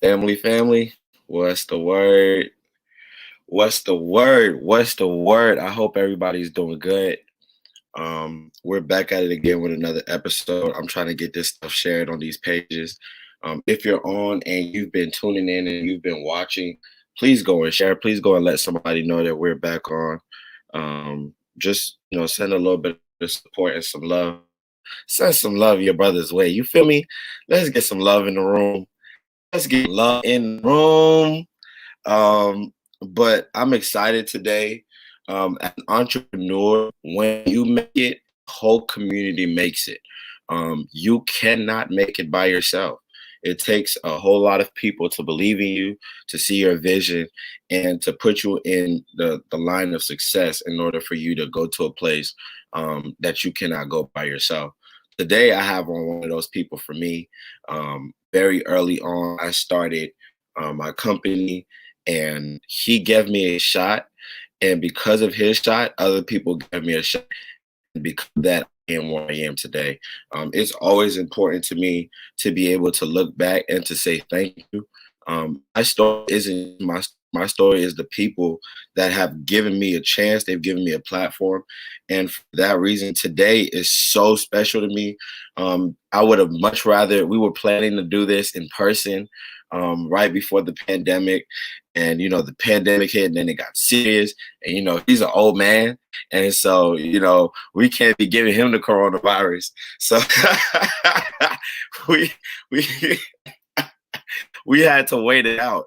Family, what's the word? What's the word? What's the word? I hope everybody's doing good. We're back at it again with another episode. I'm trying to get this stuff shared on these pages. If you're on and you've been tuning in and you've been watching, please go and share. Please go and let somebody know that we're back on. Just send a little bit of support and some love. Send some love your brother's way. You feel me? Let's get some love in the room. Let's get love in the room. But I'm excited today. As an entrepreneur, when you make it, the whole community makes it. You cannot make it by yourself. It takes a whole lot of people to believe in you, to see your vision, and to put you in the line of success in order for you to go to a place that you cannot go by yourself. Today, I have on one of those people for me. Very early on, I started my company, and he gave me a shot. And because of his shot, other people gave me a shot. And because of that, I am where I am today. It's always important to me to be able to look back and to say thank you. My story isn't my story is the people that have given me a chance. They've given me a platform, and for that reason, today is so special to me. I would have much rather we were planning to do this in person right before the pandemic, and the pandemic hit, and then it got serious. And he's an old man, and so we can't be giving him the coronavirus. So we we we had to wait it out.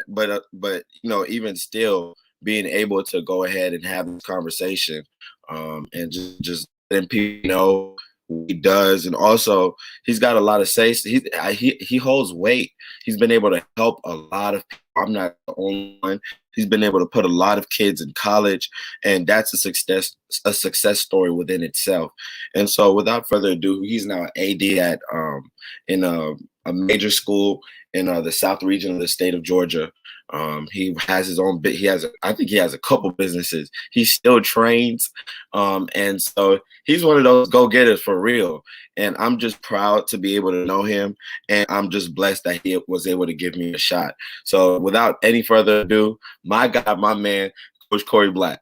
But even still, being able to go ahead and have this conversation, and just letting people know what he does, and also he's got a lot of say. He holds weight. He's been able to help a lot of people. I'm not the only one. He's been able to put a lot of kids in college, and that's a success story within itself. And so, without further ado, he's now an AD at in a major school in the South region of the state of Georgia. He has his own bit. I think he has a couple businesses. He still trains, and so he's one of those go-getters for real. And I'm just proud to be able to know him, and I'm just blessed that he was able to give me a shot. So, without any further ado, my guy, my man, Coach Corey Black.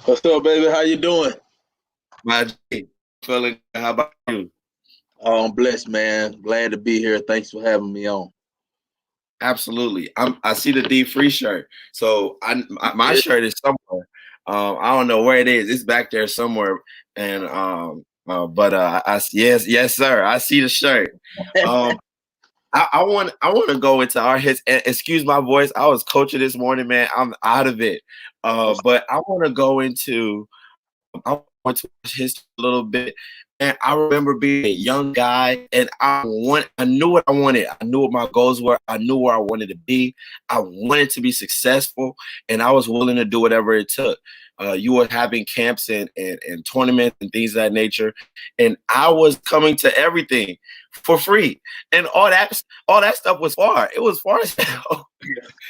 What's up, baby? How you doing? My G, feeling good. How about you? Oh, I'm blessed, man. Glad to be here. Thanks for having me on. Absolutely. I see the DFree shirt. So my shirt is somewhere. I don't know where it is. It's back there somewhere. And but yes, sir. I see the shirt. I want to go into our hits. Excuse my voice. I was coaching this morning, man. I'm out of it. But I want to go into I want to watch history a little bit. And I remember being a young guy, and I knew what I wanted. I knew what my goals were. I knew where I wanted to be. I wanted to be successful, and I was willing to do whatever it took. You were having camps and tournaments and things of that nature, and I was coming to everything for free, and all that stuff was far. It was far as hell.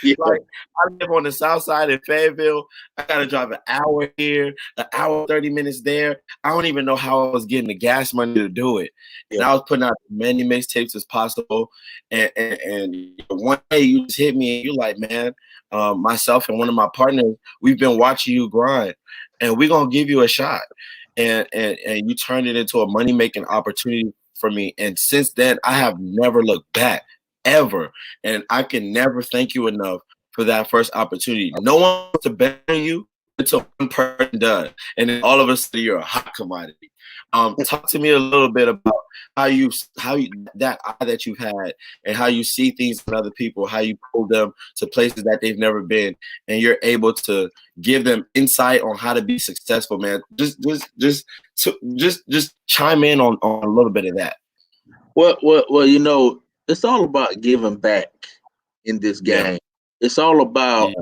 Yeah. Like, I live on the south side in Fayetteville. I gotta drive an hour here, an hour 30 minutes there. I don't even know how I was getting the gas money to do it. And I was putting out as many mixtapes as possible. And one day you just hit me and you're like, man, myself and one of my partners, we've been watching you grind, and we're gonna give you a shot. And you turned it into a money-making opportunity for me. And since then, I have never looked back ever. And I can never thank you enough for that first opportunity. No one wants to bet on you until one person does. And then all of a sudden you're a hot commodity. Talk to me a little bit about how you that eye that you've had, and how you see things in other people, how you pull them to places that they've never been, and you're able to give them insight on how to be successful, man. Just chime in on a little bit of that. Well, it's all about giving back in this Yeah. game. It's all about,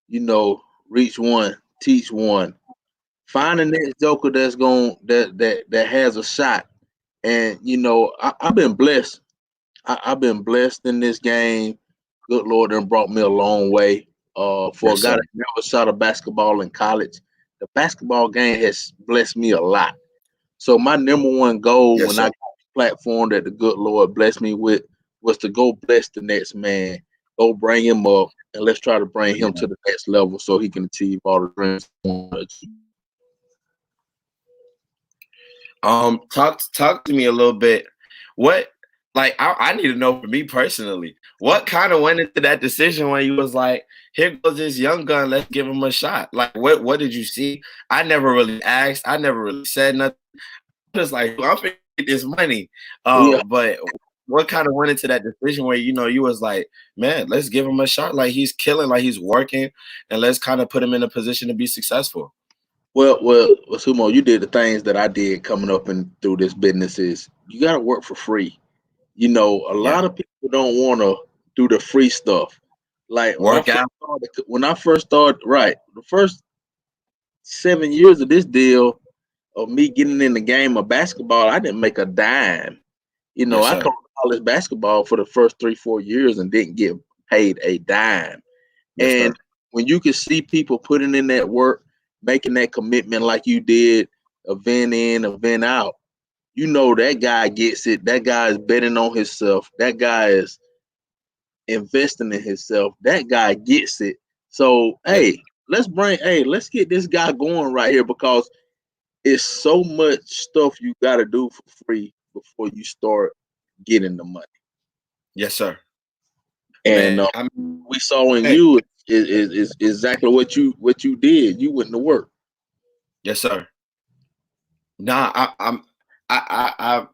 Yeah. reach one, teach one, find the next joker that's going that has a shot. And I've been blessed. I've been blessed in this game. Good Lord, done brought me a long way. For a Yes, guy sir. that never shot a basketball in college, the basketball game has blessed me a lot. So my number one goal Yes, when I sir. got the platform that the good Lord blessed me with was to go bless the next man, go bring him up, and let's try to bring him to the next level so he can achieve all the dreams he wants to achieve. Talk to me a little bit. What, like, I need to know for me personally, what kind of went into that decision when you was like, here goes this young gun, let's give him a shot. Like, what did you see? I never really asked. I never really said nothing. Just like, I'm finna get this money. Yeah, But what kind of went into that decision where you was like, man, let's give him a shot. Like he's killing, like he's working, and let's kind of put him in a position to be successful. well, Sumo, you did the things that I did coming up and through this business. Is you got to work for free. A Yeah, lot of people don't want to do the free stuff. Like work out. when I first started, right, the first 7 years of this deal of me getting in the game of basketball, I didn't make a dime. Yes, I sir. coached college basketball for the first 3, 4 years and didn't get paid a dime. Yes, sir. And when you can see people putting in that work, making that commitment like you did, event in, event out, that guy gets it. That guy is betting on himself. That guy is investing in himself. That guy gets it. So, Yes, let's get this guy going right here because it's so much stuff you got to do for free before you start getting the money. yes, sir. And Man, I mean, we saw in hey, you is exactly what you did. You went to work. yes, sir. Nah, I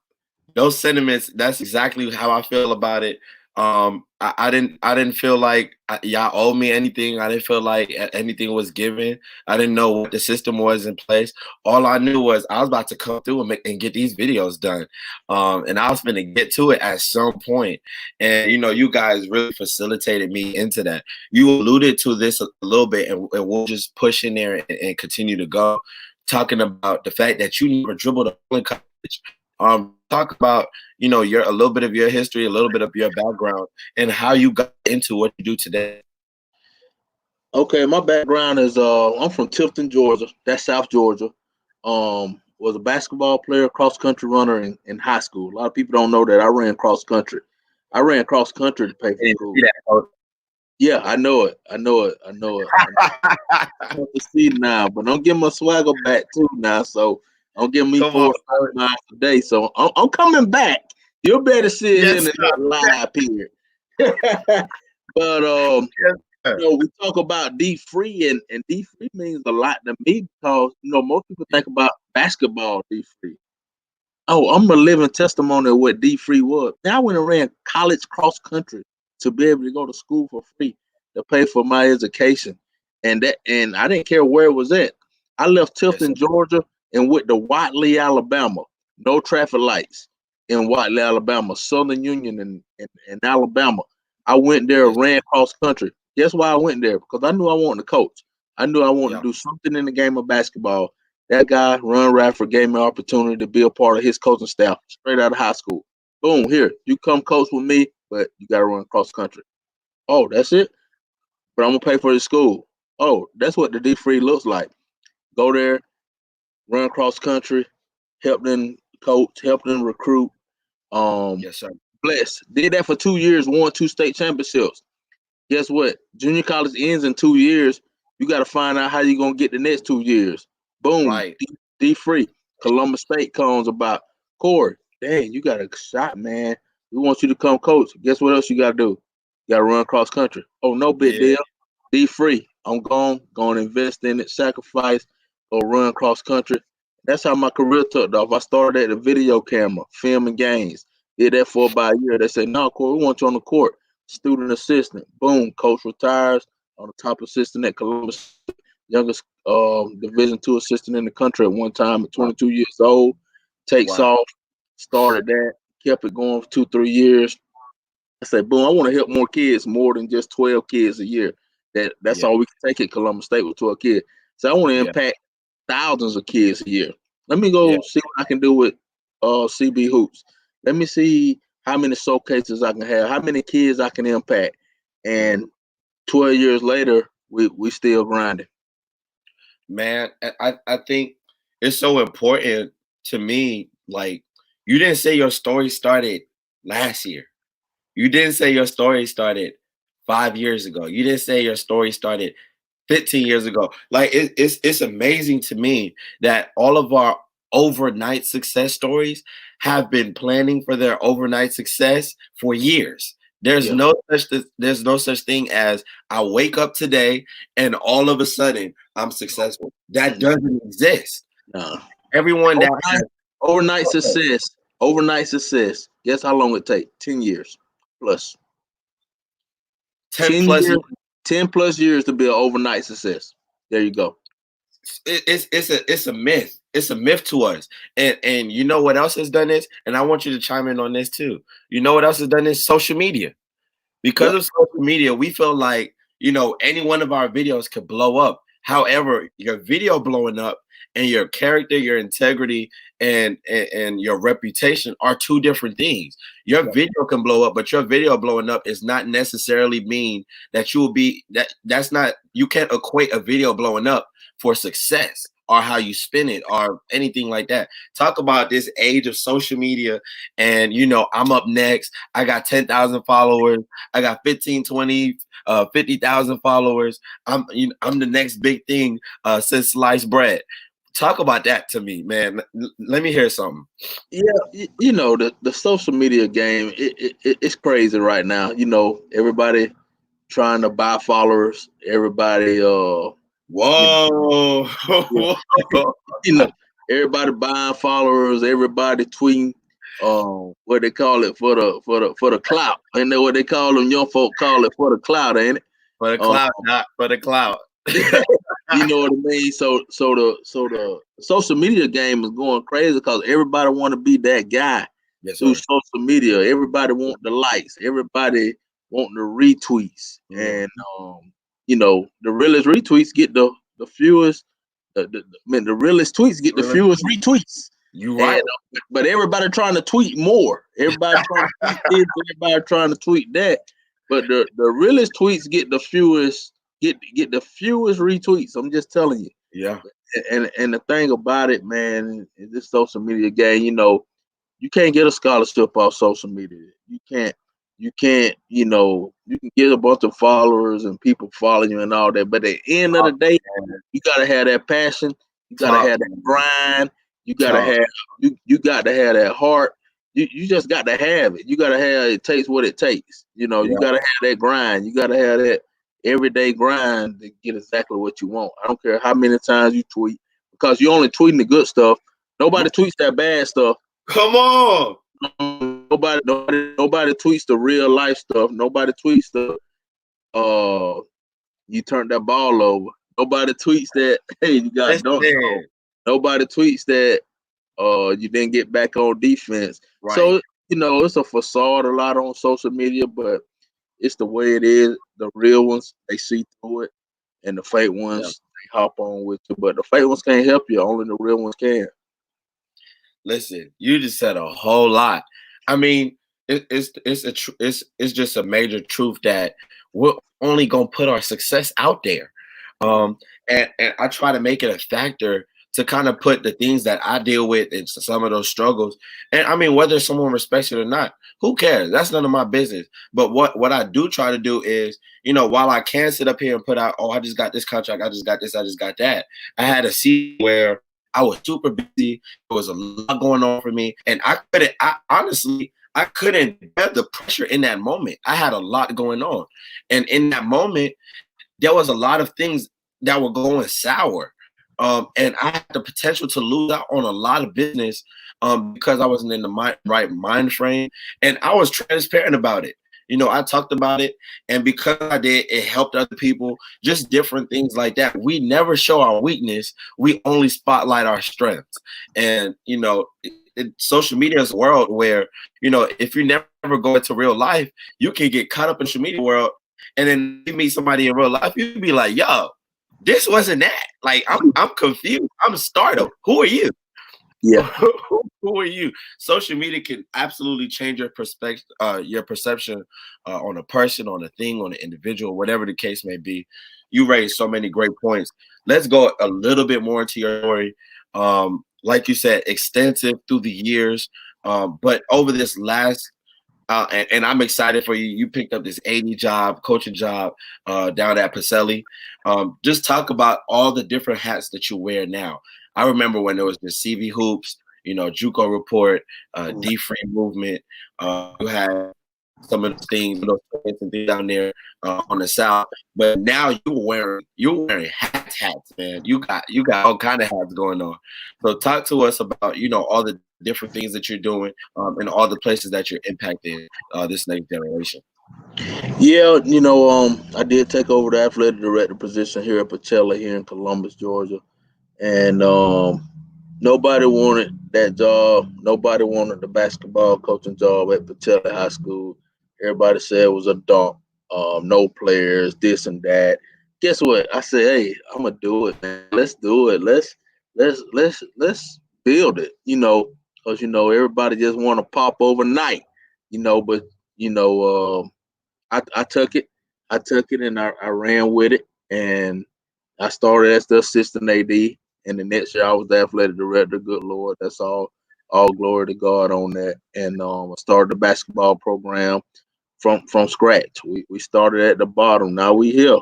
those sentiments, that's exactly how I feel about it. I didn't feel like y'all owe me anything. I didn't feel like anything was given. I didn't know what the system was in place. All I knew was I was about to come through and get these videos done. And I was going to get to it at some point. And you guys really facilitated me into that. You alluded to this a little bit, and we'll just push in there and continue to go. Talking about the fact that you never dribbled a ball in college. Talk about your a little bit of your history, a little bit of your background, and how you got into what you do today. Okay, my background is I'm from Tifton, Georgia. That's South Georgia. Was a basketball player, cross country runner in high school. A lot of people don't know that I ran cross country. I ran cross country to pay I for didn't see school. that, coach. Yeah, I know it. I know it. I know it. I want to see now, but don't give my swagger back too now. So don't give me Come on, 4 or 5 coach. miles a day. So I'm coming back. You better sit here in Yes, the sir. live period. But Yes, sir. we talk about DFree, and DFree means a lot to me because most people think about basketball DFree. Oh, I'm a living testimony of what DFree was. Now I went and ran college cross country to be able to go to school for free to pay for my education, and I didn't care where it was at. I left Yes, sir. Tifton, Georgia, and went to Watley, Alabama. No traffic lights in Watley, Alabama. Southern Union in Alabama. I went there, Yes, ran cross country. Guess why I went there? Because I knew I wanted to coach. I knew I wanted yeah, to do something in the game of basketball. That guy, Ron Radford, gave me an opportunity to be a part of his coaching staff straight out of high school. Boom, here, you come coach with me, but you got to run cross country. Oh, that's it? But I'm going to pay for the school. Oh, that's what the DFree looks like. Go there, run cross country, help them coach, help them recruit. Um, yes, sir. Bless. Did that for 2 years, won 2 state championships. Guess what? Junior college ends in 2 years. You got to find out how you're going to get the next 2 years. Boom, Right. D free. Columbus State comes about. Corey, dang, you got a shot, man. We want you to come coach. Guess what else you got to do? You got to run cross country. Oh, no big Yeah. deal. D free. I'm going to invest in it, sacrifice, or run cross country. That's how my career took off. I started at a video camera, filming games. Did that for about a year. They said, no, Corey, we want you on the court. Student assistant. Boom, coach retires. On the top assistant at Columbus, youngest Division II assistant in the country at one time at Wow. 22 years old. Takes Wow. off. Started that. Kept it going for 2, 3 years. I said, boom, I want to help more kids, more than just 12 kids a year. That's Yeah. all we can take at Columbus State with 12 kids. So I want to Yeah. impact thousands of kids a year. Let me Yeah. go see what I can do with CB Hoops. Let me see how many showcases I can have, how many kids I can impact. And 12 years later, we still grinding. Man, I think it's so important to me. Like, you didn't say your story started last year. You didn't say your story started 5 years ago. You didn't say your story started 15 years ago. Like it's amazing to me that all of our overnight success stories have been planning for their overnight success for years. Yeah. There's no such thing as I wake up today and all of a sudden I'm successful. That doesn't exist. No. Everyone that Overnight, has overnight success. Overnight success. Guess how long it take? 10 years plus. 10 10 plus years, 10 plus years to be an overnight success. There you go. it's a myth. It's a myth to us. And you know what else has done this? And I want you to chime in on this too. You know what else has done this? Social media. Because Yep. of social media, we feel like, any one of our videos could blow up. However, your video blowing up and your character, your integrity, and your reputation are two different things. Your Yep. video can blow up, but your video blowing up is not necessarily mean that you will be that's not you can't equate a video blowing up for success or how you spin it or anything like that. Talk about this age of social media and I'm up next. I got 10,000 followers. I got 15, 20, 50,000 followers. I'm the next big thing since sliced bread. Talk about that to me, man. Let me hear something. Yeah, the social media game. It's crazy right now. Everybody trying to buy followers. Everybody, Whoa. yeah, everybody buying followers. Everybody tweeting. What they call it for the clout. Ain't that what they call them? Young folk call it for the clout, ain't it? For the cloud, not for the cloud. You know what I mean? So the social media game is going crazy because everybody want to be that guy Yes, through sir. social media. Everybody want the likes. Everybody want the retweets, and the realest retweets get the fewest. The realest tweets get the Really? fewest retweets. You And right. but everybody trying to tweet more. Everybody trying to tweet this. Everybody trying to tweet that. But the realest tweets get the fewest. Get the fewest retweets. I'm just telling you. Yeah. And the thing about it, man, is this social media game. You can't get a scholarship off social media. You can't. You can't. You can get a bunch of followers and people following you and all that. But at the end of the day, you gotta have that passion. You gotta Talk, have that grind. You gotta talk. have you got to have that heart. You just got to have it. You gotta have it takes what it takes. You Yeah. gotta have that grind. You gotta have that everyday grind to get exactly what you want. I don't care how many times you tweet because you're only tweeting the good stuff. Nobody tweets that bad stuff. Come on. Nobody tweets the real life stuff. Nobody tweets the you turned that ball over. Nobody tweets that hey you got dunked on. Listen. Nobody tweets that you didn't get back on defense. Right. So it's a facade a lot on social media, but it's the way it is. The real ones they see through it, and the fake ones they hop on with you. But the fake ones can't help you. Only the real ones can. Listen, you just said a whole lot. I mean, it's just a major truth that we're only gonna put our success out there. And I try to make it a factor to kind of put the things that I deal with and some of those struggles. And I mean, whether someone respects it or not, who cares? That's none of my business. But what I do try to do is, while I can sit up here and put out, oh, I just got this contract, I just got this, I just got that. I had a season where I was super busy. There was a lot going on for me, and I couldn't bear the pressure in that moment. I had a lot going on, and in that moment, there was a lot of things that were going sour. And I had the potential to lose out on a lot of business because I wasn't in the right mind frame. And I was transparent about it. I talked about it. And because I did, it helped other people, just different things like that. We never show our weakness. We only spotlight our strengths. And, social media is a world where, if you never go into real life, you can get caught up in social media world. And then you meet somebody in real life, you'd be like, yo, this wasn't that. Like, I'm confused. I'm startled. Who are you? Yeah. Who are you? Social media can absolutely change your perspective, your perception on a person, on a thing, on an individual, whatever the case may be. You raised so many great points. Let's go a little bit more into your story. Like you said, extensive through the years, but over this last and I'm excited for you. You picked up this AD job, coaching job down at Pacelli. Just talk about all the different hats that you wear now. I remember when there was the CV Hoops, JUCO Report, DFree movement. You had some of those things, those things and things down there on the South. But now you're wearing hats, man. You got all kind of hats going on. So talk to us about all the different things that you're doing and all the places that you're impacting this next generation. Yeah, I did take over the athletic director position here at Pachella here in Columbus, Georgia, and nobody wanted that job. Nobody wanted the basketball coaching job at Pachella High School. Everybody said it was a dump, no players, this and that. Guess what? I said, hey, I'm gonna do it, man. Let's do it. Let's build it. Because everybody just want to pop overnight. But you know, I took it. I took it and I ran with it. And I started as the assistant AD. And the next year I was the athletic director. Good Lord, that's all glory to God on that. And I started the basketball program from scratch. We started at the bottom. Now we here.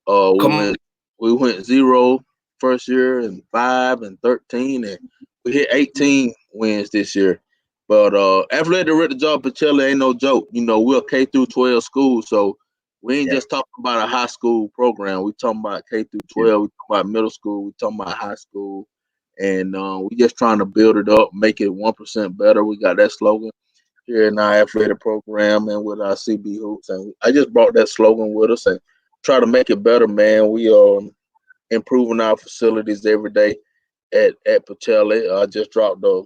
Uh, we Come went we went 0 first year and 5 and 13 and we hit 18 wins this year. But athletic director job at Pachella ain't no joke. We're a K through 12 school, so we ain't yeah, just talking about a high school program. We talking about K through yeah. 12. We talking about middle school. We talking about high school, and we just trying to build it up, make it 1% better. We got that slogan here in our athletic program and with our CB hoops, and I just brought that slogan with us and try to make it better, man. We are improving our facilities every day at Pacelli. I just dropped a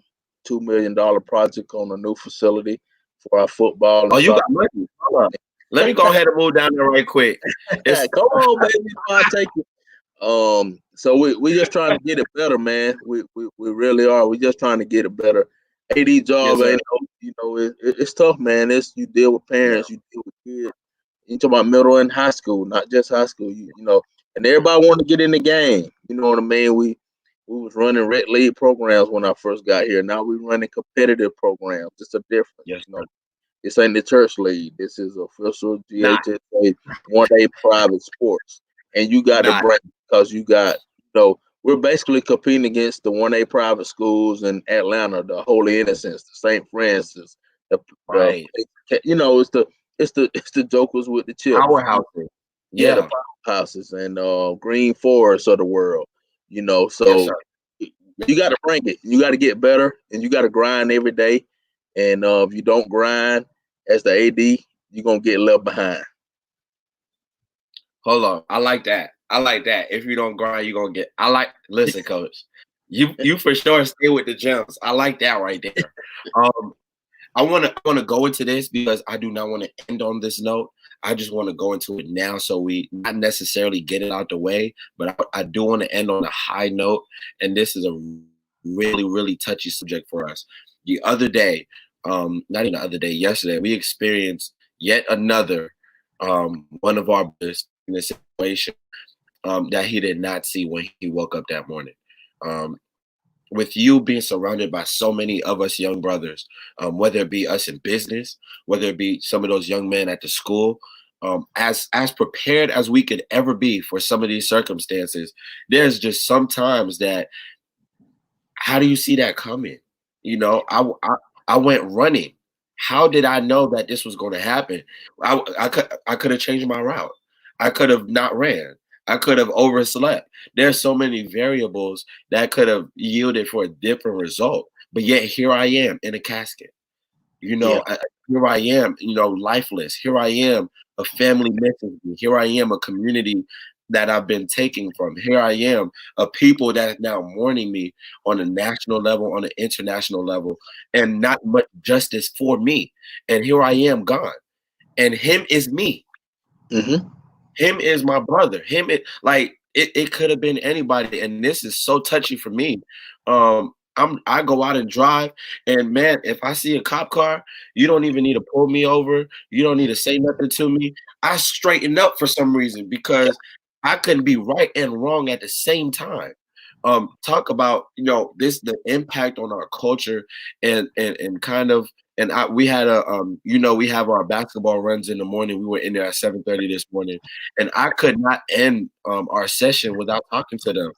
$2 million project on a new facility for our football and Oh, you soccer. got money. Hold up. Let me go ahead and move down there right quick. It's Come on, baby, I'll take it. So we just trying to get it better, man. We really are. We just trying to get it better. AD yes, job sir. ain't it's tough, man. You deal with Yeah, parents, you deal with kids. You talk about middle and high school, not just high school. And everybody want to get in the game. You know what I mean? We was running red league programs when I first got here. Now we running competitive programs. It's a difference. yes, sir. This ain't the church league. This is official Not, GHSA 1A private sports, and you got to not break because we're basically competing against the 1A private schools in Atlanta, the Holy Innocents, the St. Francis, the right. it's the jokers with the chips, Powerhouses. yeah, the Yeah, powerhouses and Green Forest of the world, yes, so sir. you got to bring it. You got to get better, and you got to grind every day. And if you don't grind as the AD, you're gonna get left behind. Hold on. I like that. I like that. If you don't grind, you're gonna get. Listen, coach. You for sure stay with the gems. I like that right there. Um, I wanna go into this because I do not want to end on this note. I just want to go into it now so we not necessarily get it out the way, but I do want to end on a high note. And this is a really, really touchy subject for us. The other day, not even the other day, yesterday, we experienced yet another one of our brothers in a situation that he did not see when he woke up that morning. Um, with you being surrounded by so many of us young brothers, whether it be us in business, whether it be some of those young men at the school, as prepared as we could ever be for some of these circumstances, there's just sometimes that how do you see that coming? I went running. How did I know that this was going to happen? I could have changed my route. I could have not ran. I could have overslept. There's so many variables that could have yielded for a different result. But yet here I am in a casket. Yeah. Here I am, lifeless. Here I am, a family missing me. Here I am, a community that I've been taken from. Here I am, a people that is now mourning me on a national level, on an international level, and not much justice for me. And here I am gone. And him is me. Mm-hmm. Him is my brother. It could have been anybody, and this is so touchy for me. I go out and drive, and man, if I see a cop car, you don't even need to pull me over. You don't need to say nothing to me. I straighten up for some reason because I couldn't be right and wrong at the same time. Talk about the impact on our culture and kind of And we had we have our basketball runs in the morning. We were in there at 7:30 this morning, and I could not end our session without talking to them.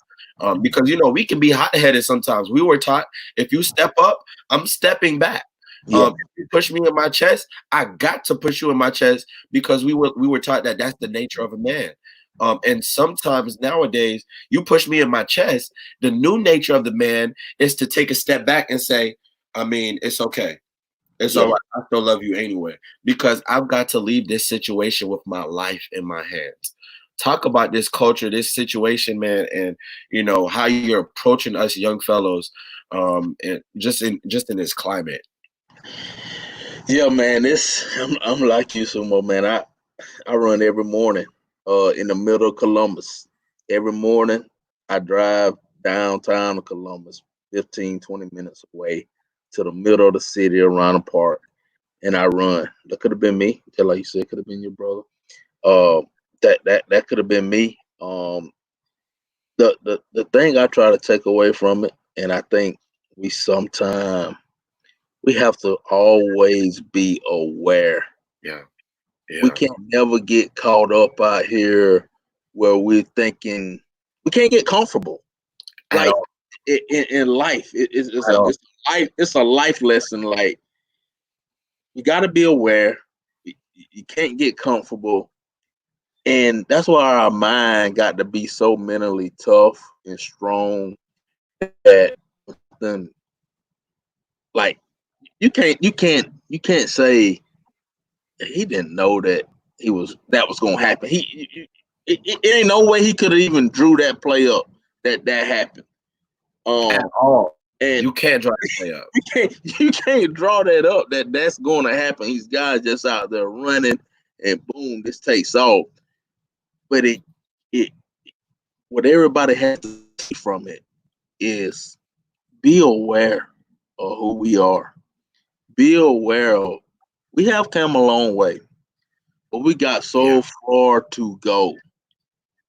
Because we can be hot-headed sometimes. We were taught if you step up, I'm stepping back. Yeah. If you push me in my chest, I got to push you in my chest because we were taught that that's the nature of a man. And sometimes nowadays, you push me in my chest, the new nature of the man is to take a step back and say, I mean, it's okay. It's all right. I still love you anyway because I've got to leave this situation with my life in my hands. Talk about this culture, this situation, man, and how you're approaching us young fellows, and just in this climate. Yeah, man. I'm like you some more, man. I run every morning, in the middle of Columbus. Every morning, I drive downtown to Columbus, 15, 20 minutes away to the middle of the city around the park, and I run. That could have been me. Just like you said, could have been your brother. Uh, that could have been me. The thing I try to take away from it, and I think sometimes we have to always be aware. Yeah, We yeah, can't never get caught up out here where we're thinking we can't get comfortable. at Like all, in life, at all. it's a life lesson. Like you got to be aware. You can't get comfortable, and that's why our mind got to be so mentally tough and strong that then like you can't say he didn't know that was gonna happen. It ain't no way he could have even drew that play up that happened. At all. And You can't drive the play up. you can't draw that up that's going to happen. These guys just out there running, and boom, this takes off. But it what everybody has to see from it is be aware of who we are. Be aware of we have come a long way, but we got Yeah. so far to go.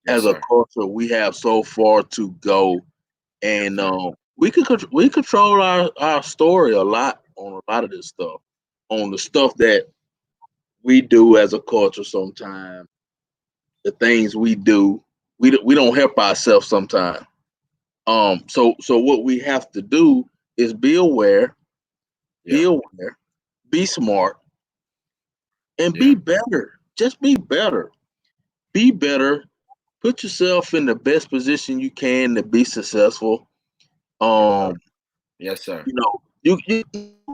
Yes, As a sir. culture, we have so far to go, Yes, and sir. we control our story a lot on a lot of this stuff, on the stuff that we do as a culture. Sometimes the things we do, we don't help ourselves sometimes. So what we have to do is be Yeah. aware, be smart, and be Yeah. better. Just be better. Be better. Put yourself in the best position you can to be successful. Yes, sir. Um, Yes, sir. you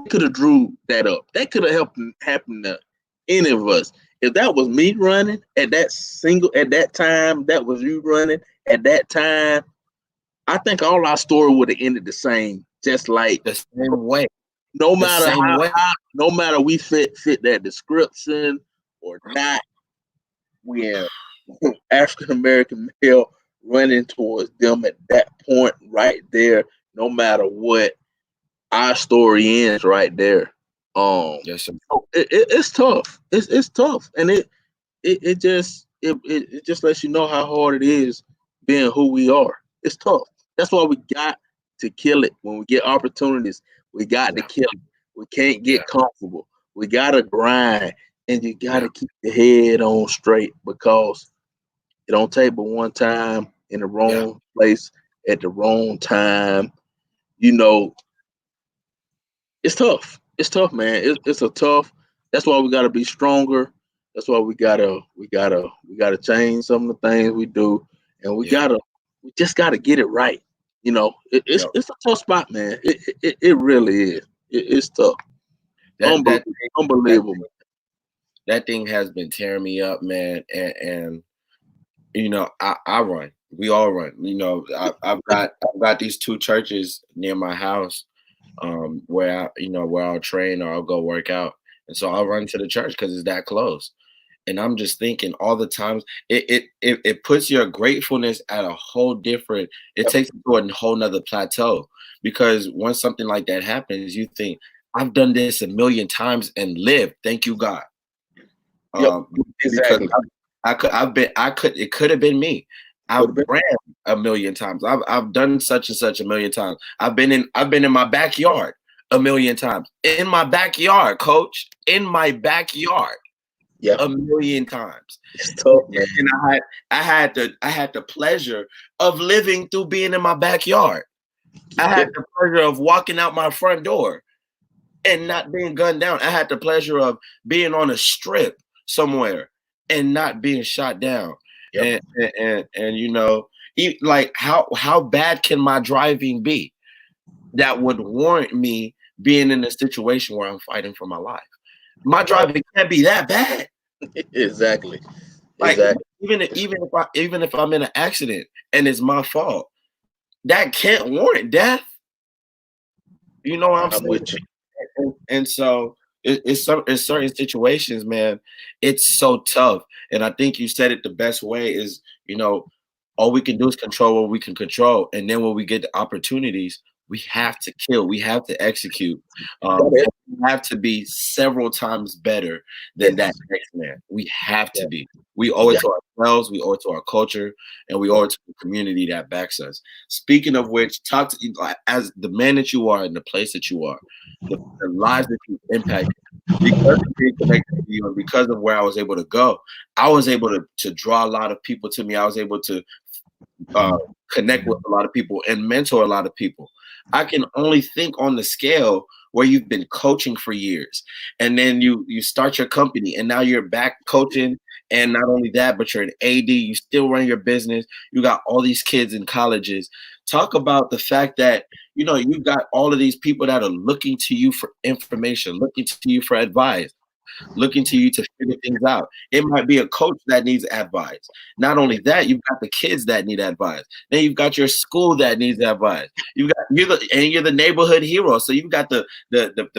could have drew that up. That could have helped happen to any of us. If that was me running at that time, that was you running at that time, I think all our story would have ended the same. Just like The same way. no The matter same way. no matter we fit that description or not, we're African American male running towards them at that point right there. No matter what, our story ends right there. Yes, sir. It's tough. It's tough, and it just lets you know how hard it is being who we are. It's tough. That's why we got to kill it when we get opportunities. We got to Yeah. kill it. We can't Yeah. get comfortable. We gotta grind, and you Yeah. gotta keep your head on straight because it don't take but one time in the Yeah. wrong place at the wrong time. You know, it's tough. It's tough, man. It's a tough. That's why we gotta be stronger. That's why we gotta change some of the things we do, and Yeah. we just gotta get it right. Yep. It's a tough spot, man. It really is. It's tough. That that that Unbelievable, man. that thing has been tearing me up, man. And I run. We all run. I've got these two churches near my house, where I'll train or I'll go work out, and so I'll run to the church because it's that close. And I'm just thinking all the times it puts your gratefulness at a whole different. It takes it to a whole nother plateau because once something like that happens, you think I've done this a million times and lived. Thank you, God. Yep, Um, because exactly. it could have been me. Could I've have been. ran a million times. I've done such and such a million times. I've been in my backyard a million times in my backyard, coach, in my backyard. Yeah, A million times. it's tough, man. And I had the pleasure of living through being in my backyard. I had the pleasure of walking out my front door and not being gunned down. I had the pleasure of being on a strip somewhere and not being shot down. Yep. And you know, like how bad can my driving be that would warrant me being in a situation where I'm fighting for my life? My driving can't be that bad. Exactly. Like Exactly. even if I'm in an accident and it's my fault, that can't warrant death. You know what I'm I'm saying? with you. And so it's certain situations, man. It's so tough. And I think you said it the best way is, you know, all we can do is control what we can control. And then when we get the opportunities, we have to kill, we have to execute. And we have to be several times better than that next man. We have to be. We owe it to ourselves, we owe it to our culture, and we owe it to the community that backs us. Speaking of which, talk to like, as the man that you are and the place that you are, the lives that you impact because of being connected to you and because of where I was able to go. I was able to draw a lot of people to me. I was able to connect with a lot of people and mentor a lot of people. I can only think on the scale where you've been coaching for years, and then you start your company, and now you're back coaching, and not only that, but you're an AD. You still run your business. You got all these kids in colleges. Talk about the fact that you know you've got all of these people that are looking to you for information, looking to you for advice, looking to you to figure things out. It might be a coach that needs advice. Not only that, you've got the kids that need advice. Then you've got your school that needs advice. You're the neighborhood hero. So you've got the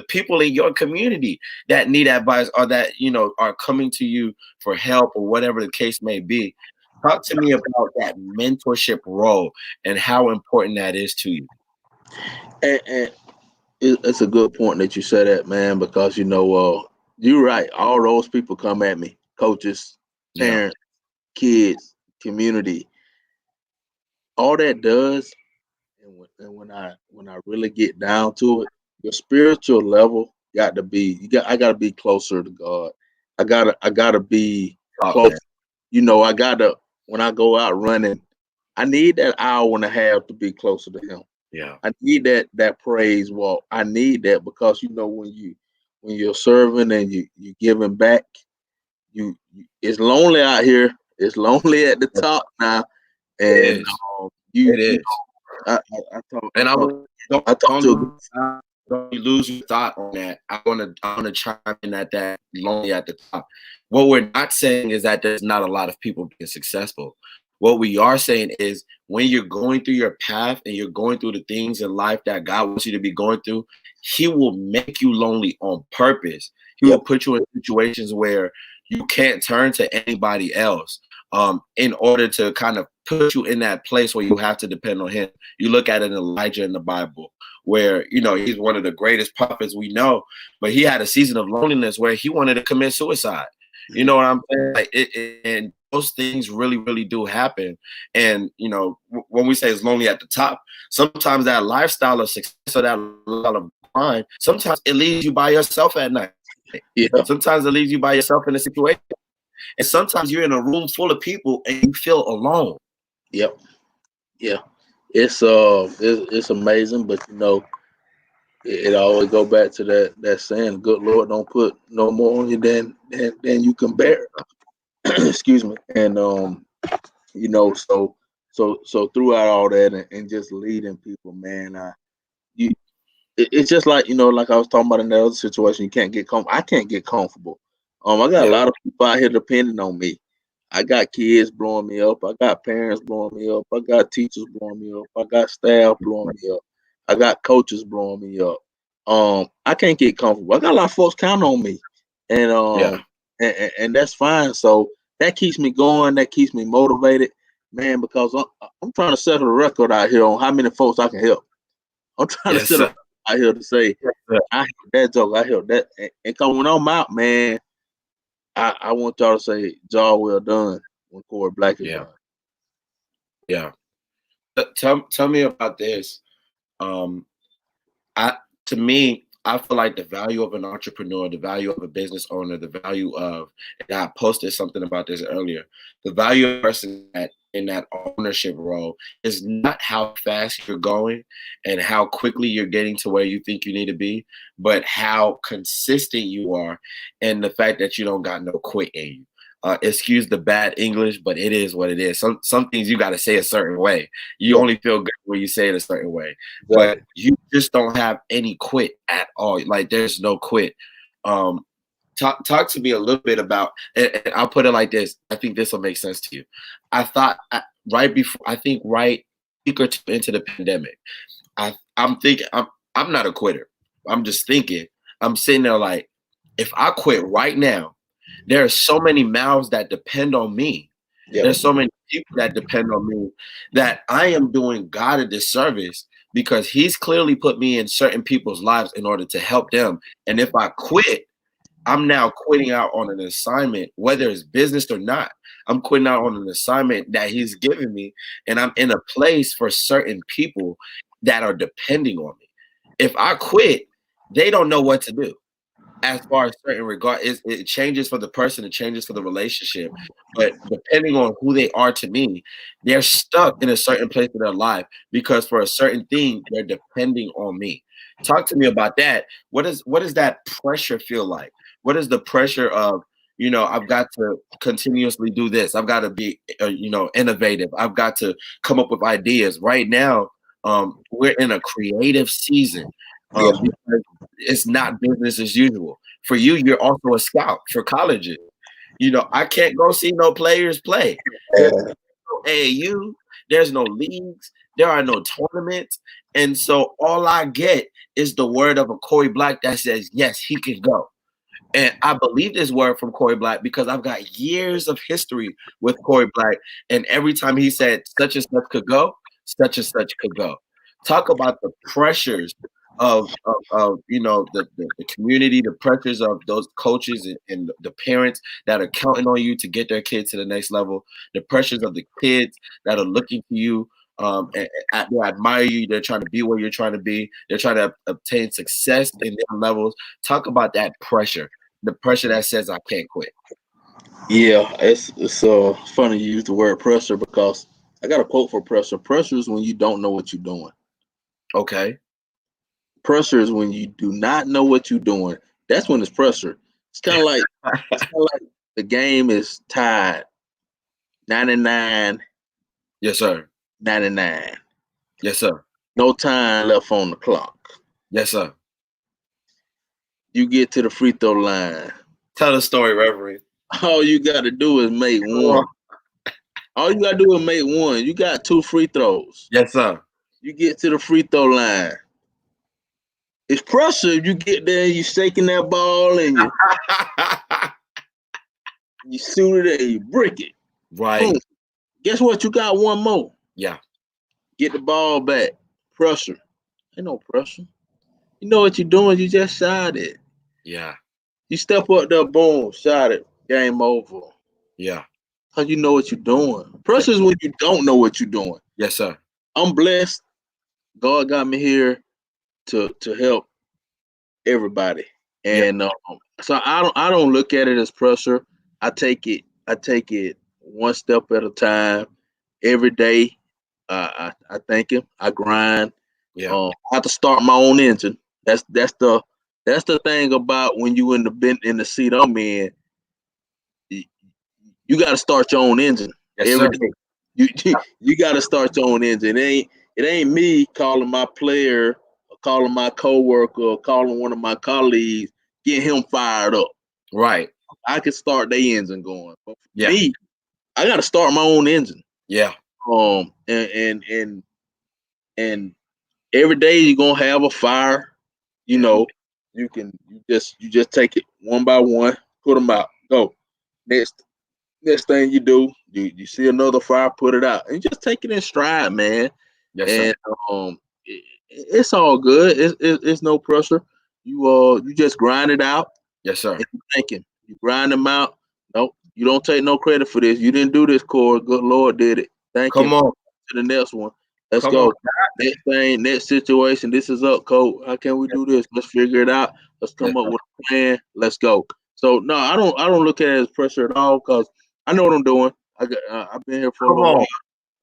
people in your community that need advice or that you know are coming to you for help or whatever the case may be. Talk to me about that mentorship role and how important that is to you. And it's a good point that you said that, man, because you're right. All those people come at me: coaches, Yeah. parents, kids, community. All that does, and when I really get down to it, your spiritual level got to be. I got to be closer to God. I gotta be Talk close. that. I gotta when I go out running, I need that hour and a half to be closer to Him. Yeah. I need that praise walk. I need that because when you're serving and you giving back, it's lonely out here. It's lonely at the top now, It and is. you It you is. I And I talk would I talk don't to a don't lose your thought on that. I wanna chime in at that lonely at the top. What we're not saying is that there's not a lot of people being successful. What we are saying is when you're going through your path and you're going through the things in life that God wants you to be going through, He will make you lonely on purpose. He will yep put you in situations where you can't turn to anybody else in order to kind of put you in that place where you have to depend on Him. You look at it in Elijah in the Bible, where you know he's one of the greatest prophets we know, but he had a season of loneliness where he wanted to commit suicide. You know what I'm saying? Like and those things really, really do happen. And you know, when we say it's lonely at the top, sometimes that lifestyle of success or that lifestyle of grind, sometimes it leaves you by yourself at night. yeah Sometimes it leaves you by yourself in a situation, and sometimes you're in a room full of people and you feel alone. yep yeah. It's amazing, but it always go back to that saying, the good Lord don't put no more on you than you can bear. Excuse me. And so throughout all that and just leading people, man, you it's just like like I was talking about in that other situation. You can't get I can't get comfortable. I got a Yeah. lot of people out here depending on me. I got kids blowing me up. I got parents blowing me up. I got teachers blowing me up. I got staff blowing me up. I got coaches blowing me up. I can't get comfortable. I got a lot of folks counting on me, and Yeah. and that's fine. So that keeps me going. That keeps me motivated, man. Because I'm trying to set a record out here on how many folks I can help. I'm trying to Yes, set a sir. record out here to say Yes, sir. I helped that joke. I helped that, and come when I'm out, man. I want y'all to say, "Job well done" when Corey Black is Yeah. done. Yeah. Tell me about this. Um, I To me, I feel like the value of an entrepreneur, the value of a business owner, the value of, and I posted something about this earlier, the value of a person that in that ownership role is not how fast you're going and how quickly you're getting to where you think you need to be, but how consistent you are and the fact that you don't got no quit in you. Excuse the bad English, but it is what it is. Some things you got to say a certain way. You Yeah, only feel good when you say it a certain way, but exactly. you just don't have any quit at all. Like there's no quit. Um, talk to me a little bit about, and I'll put it like this. I think this will make sense to you. I thought right before, I think right a week or two into the pandemic, I'm thinking I'm not a quitter. I'm just thinking. I'm sitting there like, if I quit right now, there are so many mouths that depend on me. Yeah, There's so many people that depend on me that I am doing God a disservice because He's clearly put me in certain people's lives in order to help them. And if I quit, I'm now quitting out on an assignment, whether it's business or not. I'm quitting out on an assignment that He's given me, and I'm in a place for certain people that are depending on me. If I quit, they don't know what to do as far as certain regard. It changes for the person, it changes for the relationship, but depending on who they are to me, they're stuck in a certain place of their life because for a certain thing they're depending on me. Talk to me about that. What does that pressure feel like? What is the pressure of, I've got to continuously do this, I've got to be innovative, I've got to come up with ideas right now. We're in a creative season, yeah, because it's not business as usual. For you, you're also a scout for colleges. I can't go see no players play. There's yeah, no AAU, there's no leagues, there are no tournaments. And so all I get is the word of a Corey Black that says, yes, he can go. And I believe this word from Corey Black because I've got years of history with Corey Black. And every time he said such and such could go, such and such could go. Talk about the pressures of the community, the pressures of those coaches and the parents that are counting on you to get their kids to the next level, the pressures of the kids that are looking to you. They admire you. They're trying to be where you're trying to be. They're trying to obtain success in different levels. Talk about that pressure, the pressure that says I can't quit. yeah. It's funny you use the word pressure because I got a quote for pressure. Pressure is when you don't know what you're doing. Okay. Pressure is when you do not know what you're doing. That's when it's pressure. It's kind of like the game is tied 99, Yes, sir. 99. Yes, sir. No time left on the clock. Yes, sir. You get to the free throw line. Tell the story, Reverend. All you got to do is make Come on. one. All you got to do is make one. You got 2 free throws. Yes, sir. You get to the free throw line. It's pressure if you get there and you shaking that ball and you shoot it and you brick it. Right. Boom. Guess what? You got one more. Yeah. Get the ball back. Pressure. Ain't no pressure. You know what you're doing. You just shot it. Yeah. You step up there, boom, shot it. Game over. Yeah. Because you know what you're doing. Pressure is when you don't know what you're doing. Yes, sir. I'm blessed. God got me here to help everybody. Yeah. And so I don't look at it as pressure. I take it one step at a time. Every day, I thank Him. I grind. Yeah. I have to start my own engine. That's the thing about when you in the seat I'm in. You got to start your own engine Yes, every sir. day. You got to start your own engine. It ain't me calling my player, or calling my coworker, or calling one of my colleagues, get him fired up. Right. I can start their engine going. But for Yeah. me, I got to start my own engine. Yeah. And every day you're gonna have a fire. You Yeah. know, you just take it one by one, put them out. Go. Next thing you do, you see another fire, put it out, and just take it in stride, man. Yes, sir. And it's all good. It's no pressure. You just grind it out. Yes, sir. And you thinking, you grind them out. Nope, you don't take no credit for this. You didn't do this, Corey. Good Lord did it. Thank Him. Come on. To the next one. Let's Come on. go. Next thing, next situation. This is up, coach. How can we do this? Let's figure it out. Let's Yes, come up sir. with a plan. Let's go. So no, I don't look at it as pressure at all because I know what I'm doing. I've been here for a Come little while,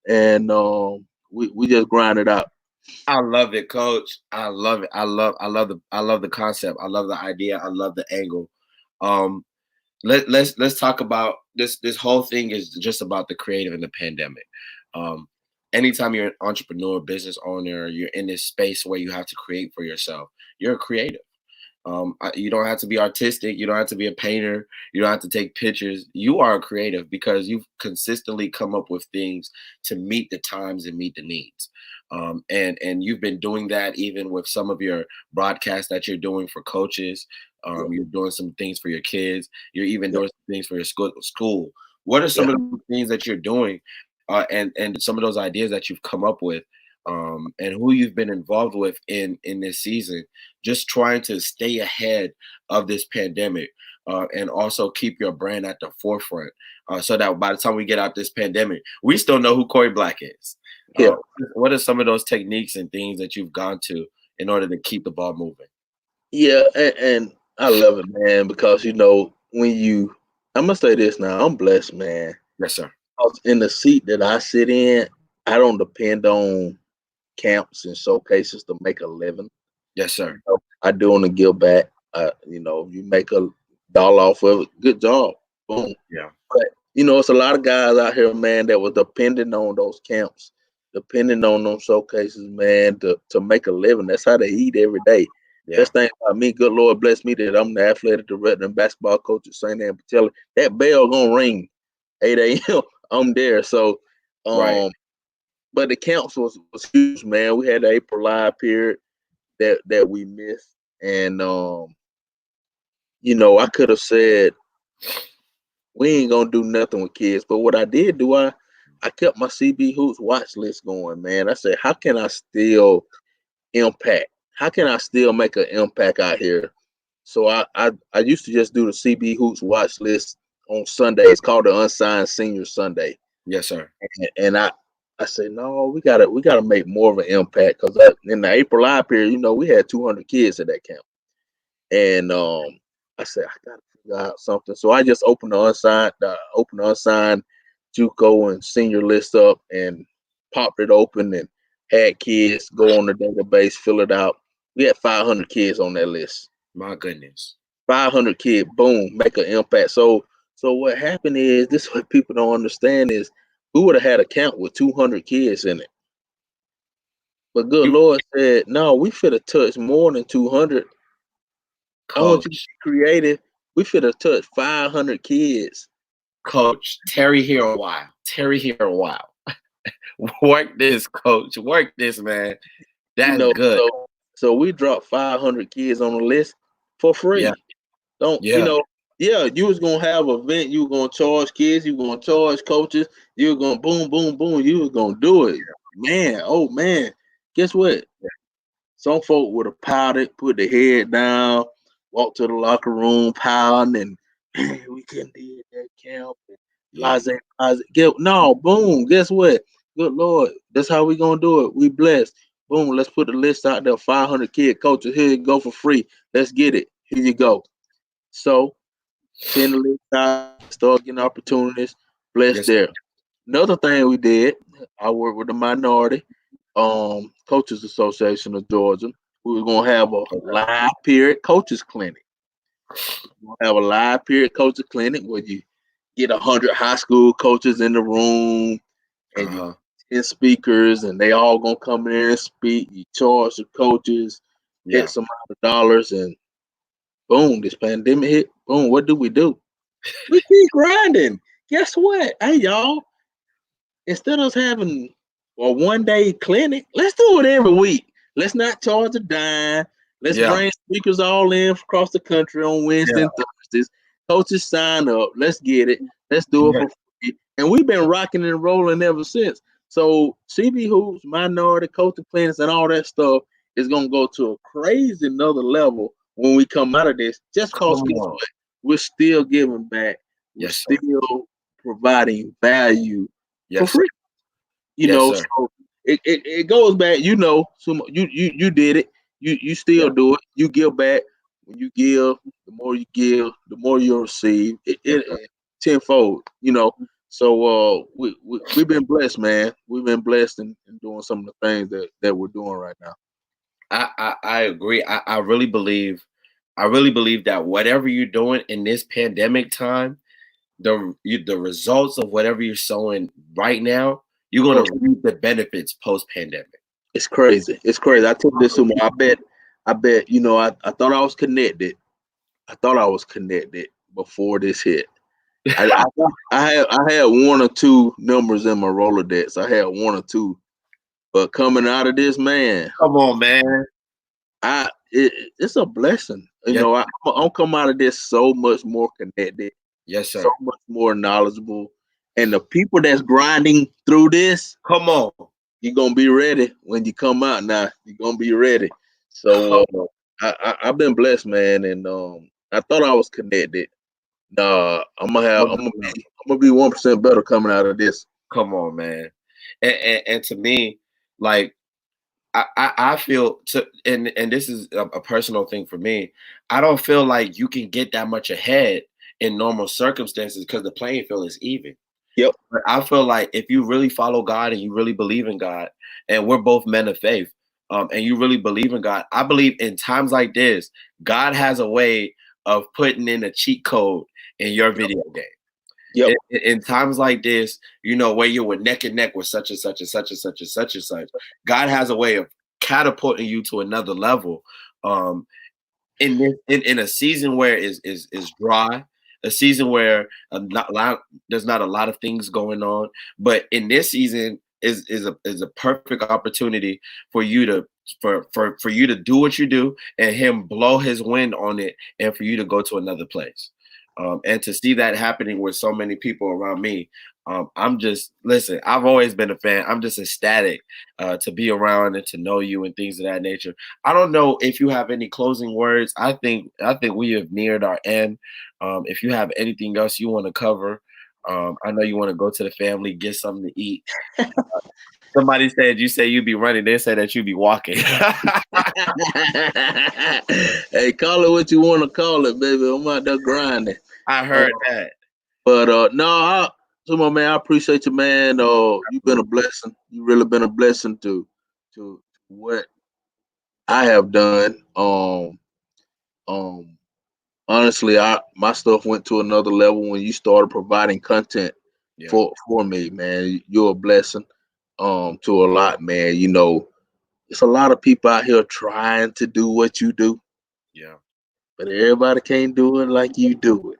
on. and we just grind it out. I love it, coach. I love it. I love the concept. I love the idea. I love the angle. Um, let's talk about this whole thing is just about the creative in the pandemic. Um, anytime you're an entrepreneur, business owner, you're in this space where you have to create for yourself. You're a creative. You don't have to be artistic. You don't have to be a painter. You don't have to take pictures. You are a creative because you've consistently come up with things to meet the times and meet the needs. And you've been doing that even with some of your broadcasts that you're doing for coaches. Yeah, You're doing some things for your kids. You're even yeah, doing some things for your school. What are yeah, some of the things that you're doing, and some of those ideas that you've come up with, and who you've been involved with in this season, just trying to stay ahead of this pandemic, and also keep your brand at the forefront, so that by the time we get out this pandemic, we still know who Corey Black is. yeah. Uh, what are some of those techniques and things that you've gone to in order to keep the ball moving? Yeah, and I love it, man, because when I'm gonna say this now, I'm blessed, man. Yes, sir. 'Cause in the seat that I sit in, I don't depend on camps and showcases to make a living. Yes, sir. I do want to give back. You make $1 off of it, good job, boom. Yeah. But it's a lot of guys out here, man, that was depending on those camps, depending on those showcases, man, to make a living. That's how they eat every day. Yeah. Best thing about me, good Lord bless me that I'm the athletic director and basketball coach at St. Anne Patelli. That bell gonna ring 8 a.m. I'm there. So, Right. but the camps was huge, man. We had the April live period that we missed, and I could have said we ain't gonna do nothing with kids. But what I did do, I kept my CB Hoops watch list going, man. I said, how can I still impact? How can I still make an impact out here? So I used to just do the CB Hoops watch list on Sunday. It's called the Unsigned Senior Sunday. Yes, sir. And I said, no, we gotta make more of an impact because in the April live period, we had 200 kids at that camp. And I said, I gotta figure out something. So I just opened the unsigned JUCO and senior list up and popped it open and had kids go on the database, fill it out. We had 500 kids on that list. My goodness. 500 kids, boom, make an impact. So what happened is this: what people don't understand is we would have had a camp with 200 kids in it. But good You, Lord said, no, we fit have touched more than 200. I want you to coach, be creative. We should have touched 500 kids. coach, Terry here a while. Terry here a while. Work this, coach. Work this, man. You That's know, good. so we dropped 500 kids on the list for Yeah. free. Don't Yeah. Yeah, you was gonna have an event. You were gonna charge kids. You were gonna charge coaches. You were gonna boom, boom, boom. You was gonna do it, man. Oh man, guess what? Some folk would have piled it, put their head down, walked to the locker room, pounding, and man, we couldn't do that camp. And Yeah. no, boom. Guess what? Good Lord, that's how we gonna do it. We blessed. Boom. Let's put the list out there. 500 kid coaches. Here you go for free. Let's get it. Here you go. So send the list out. Start getting opportunities. Blessed Yes, sir. there. Another thing we did, I worked with the minority coaches association of Georgia. We were gonna have a Okay. live period coaches clinic. We're gonna have a live period coaches clinic where you get 100 high school coaches in the room and you Uh-huh. 10 speakers and they all gonna come in and speak. You charge the coaches Yeah. X amount of dollars and boom, this pandemic hit. Boom, what do? We keep grinding. Guess what? Hey y'all, instead of us having a 1 day clinic, let's do it every week. Let's not charge a dime. Let's Yeah. bring speakers all in across the country on Wednesday Yeah. and Thursdays. Coaches sign up. Let's get it. Let's do it Yeah. for free. And we've been rocking and rolling ever since. So CB Hoops, minority coaching clinics, and all that stuff is gonna go to a crazy another level when we come out of this. Just cause Come on. we're still giving back. We're Yes, sir. still providing value for Yes, sir. free. Yes, sir. So it goes back. You know, you did it. You still Yeah, do it. You give back. When you give, the more you'll receive. yes, sir. It tenfold. You know. So we've been blessed, man. We've been blessed in doing some of the things that we're doing right now. I agree. I really believe that whatever you're doing in this pandemic time, the results of whatever you're sowing right now, you're gonna reap the benefits post pandemic. It's crazy. It's crazy. I took this to me. I bet, I thought I was connected. I thought I was connected before this hit. I had one or two numbers in my Rolodex. I had one or two. But coming out of this, man, Come on, man. it's a blessing. Yes, I'm come out of this so much more connected, yes, so sir. much more knowledgeable. And the people that's grinding through this, Come on. you're gonna be ready when you come out. Now you're gonna be ready. Come So on. I've been blessed, man, and I thought I was connected. Nah, No, no, no. I'm gonna be 1% better coming out of this. Come on, man. And to me, like I feel to and this is a personal thing for me. I don't feel like you can get that much ahead in normal circumstances because the playing field is even. Yep. But I feel like if you really follow God and you really believe in God, and we're both men of faith, and you really believe in God, I believe in times like this, God has a way of putting in a cheat code in your video game. Yep. In times like this, where you were neck and neck with such and such and such and such and such and such, God has a way of catapulting you to another level. Um, in a season where is dry, a season where there's not a lot of things going on, but in this season is a perfect opportunity for you to for you to do what you do and him blow his wind on it and for you to go to another place. And to see that happening with so many people around me, I'm just listen. I've always been a fan. I'm just ecstatic to be around and to know you and things of that nature. I don't know if you have any closing words. I think we have neared our end. If you have anything else you want to cover, I know you want to go to the family, get something to eat. Somebody said you say you be running. They said that you be walking. Hey, call it what you want to call it, baby. I'm out there grinding. I Uh, heard that. but no, so my man, I appreciate you, man. You've been a blessing. You really been a blessing to what I have done. Um, Honestly, I my stuff went to another level when you started providing content Yeah, for me, man. You're a blessing to a lot, man. You know, it's a lot of people out here trying to do what you do, yeah. but everybody can't do it like you do it. I mean,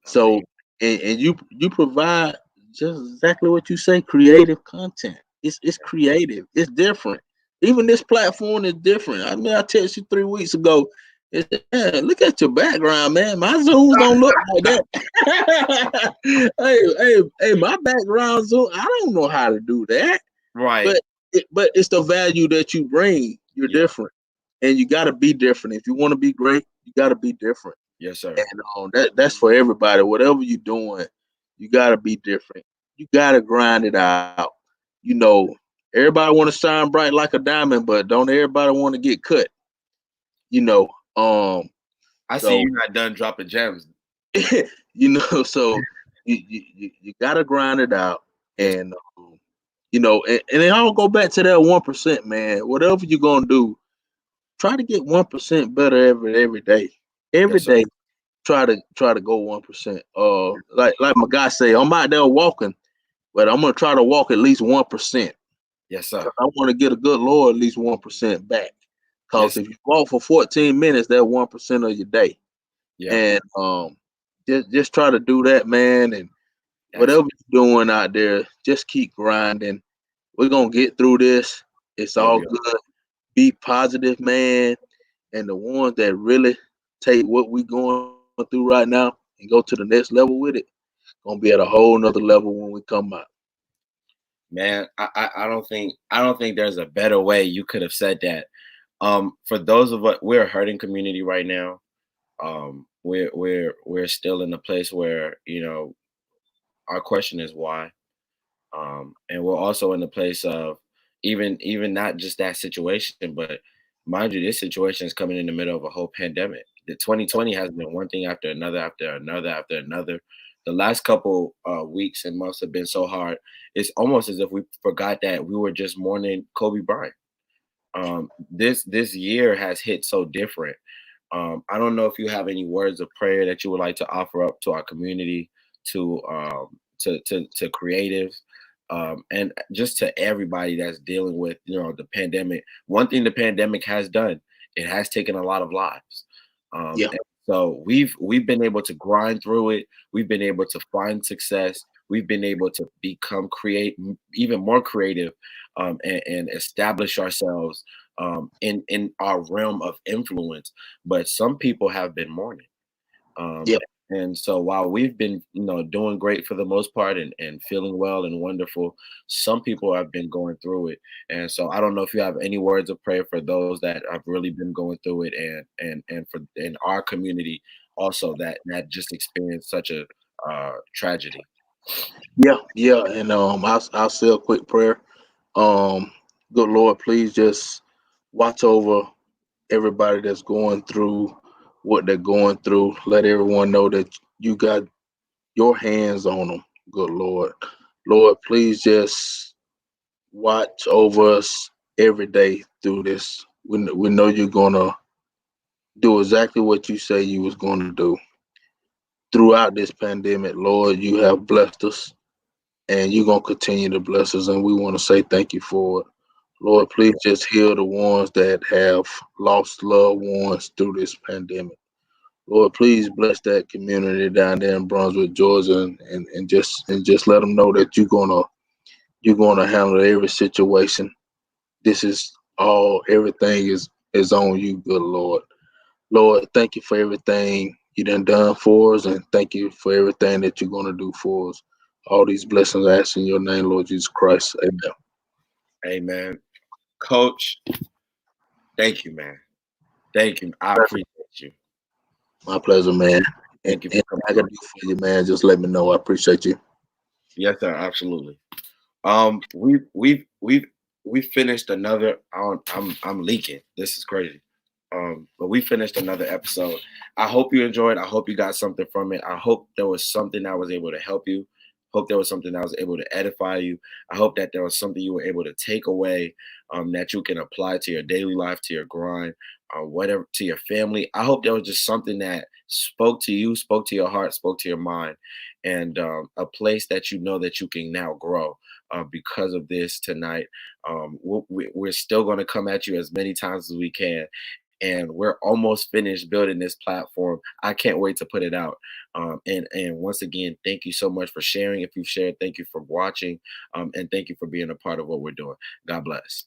So, and you provide just exactly what you say, creative content. It's creative. It's different. Even this platform is different. I mean, I texted you 3 weeks ago. It said, "Man, look at your background, man. My zooms don't look like that." Hey, my background zoom. I don't know how to do that, right. but but it's the value that you bring. You're Yeah. different, and you got to be different. If you want to be great, you got to be different. Yes, sir. And that's for everybody. Whatever you're doing, you gotta be different. You gotta grind it out. You know, everybody want to shine bright like a diamond, but don't everybody want to get cut? You know, um, I see so you not done dropping gems. so you gotta grind it out, Yes, and and it all go back to that 1%, man. Whatever you're gonna do, try to get 1% better every day. Every yes, sir. day, try to go 1%. Like my guy say, I'm out there walking, but I'm gonna try to walk at least 1%. Yes, sir. I want to get a good Lord at least 1% back. Cause Yes, if you walk for 14 minutes, that's 1% of your day. yeah. And just try to do that, man. And whatever Absolutely. you're doing out there, just keep grinding. We're gonna get through this. It's Yeah, all we are. good. Be positive, man. And the ones that really take what we going through right now and go to the next level with it, gonna be at a whole nother level when we come out. Man, I don't think there's a better way you could have said that. For those of us, we're a hurting community right now. We're still in a place where our question is why. And we're also in the place of even not just that situation, but mind you, this situation is coming in the middle of a whole pandemic. The 2020 has been one thing after another, after another, after another. The last couple weeks and months have been so hard. It's almost as if we forgot that we were just mourning Kobe Bryant. This year has hit so different. I don't know if you have any words of prayer that you would like to offer up to our community, to creatives, and just to everybody that's dealing with the pandemic. One thing the pandemic has done, it has taken a lot of lives. Yeah. And so we've been able to grind through it. We've been able to find success. We've been able to become even more creative, and establish ourselves in our realm of influence. But some people have been mourning. Um, Yeah. and so while we've been, doing great for the most part, and feeling well and wonderful, some people have been going through it. And so I don't know if you have any words of prayer for those that have really been going through it, and for in our community also that just experienced such a tragedy. Yeah. Yeah. And I'll say a quick prayer. Um, Good Lord, please just watch over everybody that's going through what they're going through. Let everyone know that you got your hands on them. Good Lord. Lord, please just watch over us every day through this. We know you're gonna do exactly what you say you was gonna do throughout this pandemic. Lord, you have blessed us, and you're gonna continue to bless us, and we want to say thank you for it. Lord, please just heal the ones that have lost loved ones through this pandemic. Lord, please bless that community down there in Brunswick, Georgia, and just let them know that you're gonna handle every situation. This is all everything is on you, good Lord. Lord, thank you for everything you done for us, and thank you for everything that you're gonna do for us. All these blessings I ask in your name, Lord Jesus Christ. Amen. Amen. Coach, thank you, man. Thank you. I appreciate you. My pleasure, man. And Thank you for anything coming I can on. do for you, man, just let me know. I appreciate you. Yes, sir. Absolutely. We finished another. I'm leaking. This is crazy. But we finished another episode. I hope you enjoyed. I hope you got something from it. I hope there was something that was able to help you. Hope there was something that was able to edify you. I hope that there was something you were able to take away, that you can apply to your daily life, to your grind, whatever, to your family. I hope there was just something that spoke to you, spoke to your heart, spoke to your mind, and a place that you know that you can now grow because of this tonight. We're still going to come at you as many times as we can, and we're almost finished building this platform. I can't wait to put it out. And once again, thank you so much for sharing. If you've shared, thank you for watching, and thank you for being a part of what we're doing. God bless.